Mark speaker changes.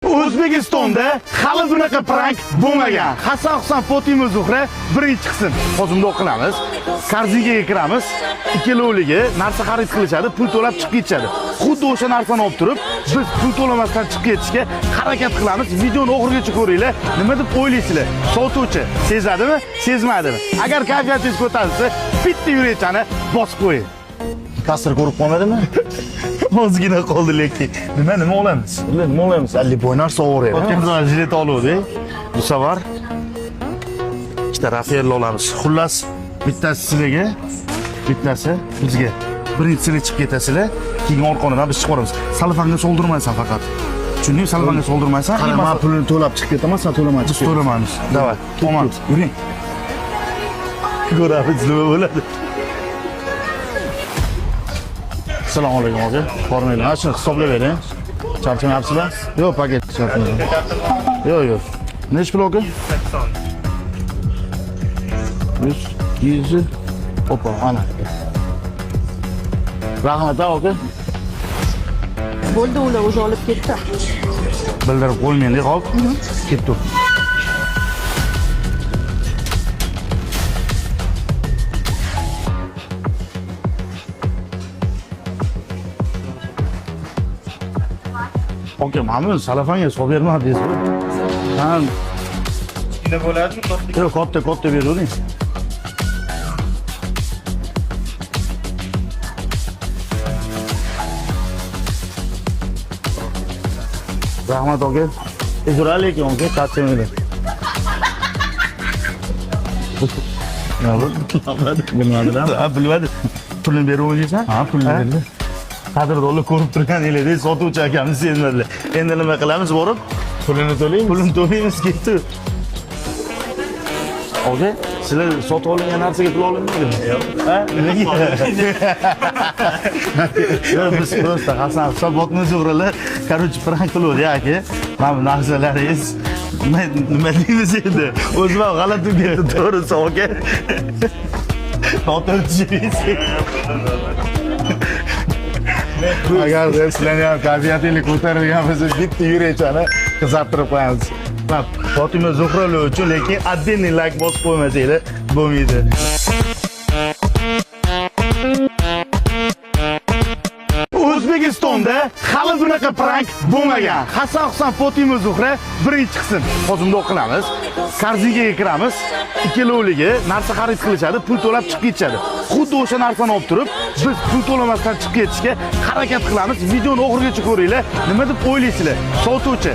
Speaker 1: O'zbekistonda hali bunaqa prank bo'lmagan. Hasan Fotima Zuhra birinchi qism. Hozirda o'qilamiz. Korzinkaga kiramiz. Ikkalovligi narsa xarid qilishadi, pul to'lab chiqib ketishadi. Xuddi o'sha narsani olib turib, biz pul to'lamasdan chiqib ketishga harakat qilamiz. Videoni oxirigacha ko'ringlar. Nima deb o'ylaysizlar? Sotuvchi sezadimi, sezmadimi? Agar kayfiyatingiz ko'tarilsa, bitta yurakchani bosib qo'ying. Kasr ko'rib qolmadimi? Ozgina qoldi lekin. Nima olamiz? Nima olamiz? Ali bo'ynar sovuryapti. O'tgan safar jilet oluvdik. Bu safar ikkita Rafael olamiz. Xullas, bittasi sizlarga, bittasi bizga. Birinchisini chiqib ketasizlar, keyin orqadan biz chiqib olamiz. Salfanga soldirmaysan faqat. Tushundingmi? Salfanga soldirmaysan.
Speaker 2: Men pulni to'lab chiqib ketaman, sen to'lamay
Speaker 1: Biz to'lamaymiz. Davay, tomon. Yuring. Ko'ramiz nima bo'ladi. Assalomu alaykum aka. Qorninglar. Ha, shuni hisoblab bering. Charchamayapsizlar? Yo'q, paket charchamayman. Yo'q. Nech pul aka? 100. Hoppa, ana. Rahmat aka.
Speaker 3: Bo'ldi, ular o'zi olib ketdi.
Speaker 1: Bildirib qo'ymaydi, hop. Ketdi. Aka, mana salafanga solib bermadingiz. Ha.
Speaker 2: Nima bo'ladimi?
Speaker 1: Yo'q, katta beravering. Rahmat aka. Uzr alaykum aka, qattiqmi? Bilmadim. Ha, bilmadim. Pulni berib o'ynaysan? Ha, pulni berdi. Qadrdonlar ko'rib turganinglarda sotuvchi akamiz sezmadilar. Endi nima qilamiz borib?
Speaker 2: Pulini to'laymiz.
Speaker 1: Pulni to'laymiz ketdi. Aka, sizlar sotib olingan narsaga pul olinmaydimi? Yo'q. Ha? Nimaga? Yo'q, biz просто Hasan hisobotni zo'ralar. Короче, prank qiluvdi aka. Mana bu narsalaringiz nima deymiz endi? O'zim ham g'alati berdi to'g'risi aka. Xotirjingiz. Agar sizlarni ham kayfiyatingizni ko'taradigan bo'lsa, bitta yurakchani qizartirib qo'yamiz. Fotima Zuhralar uchun lekin отдельный like bosib qo'ymasanglar bo'lmaydi. O'zbekistonda hali bunaqa prank bo'lmagan. Hasan Fotima Zuhra birinchi qism. Hozirda o'qilamiz. Korzinkaga kiramiz. Ikkalovligi narsa xarid qilishadi, pul to'lab chiqib ketishadi. Xuddi o'sha narsani olib turib, biz pul to'lamasdan chiqib ketishga harakat qilamiz. Videoni oxirigacha ko'ringlar. Nima deb o'ylaysizlar? Sotuvchi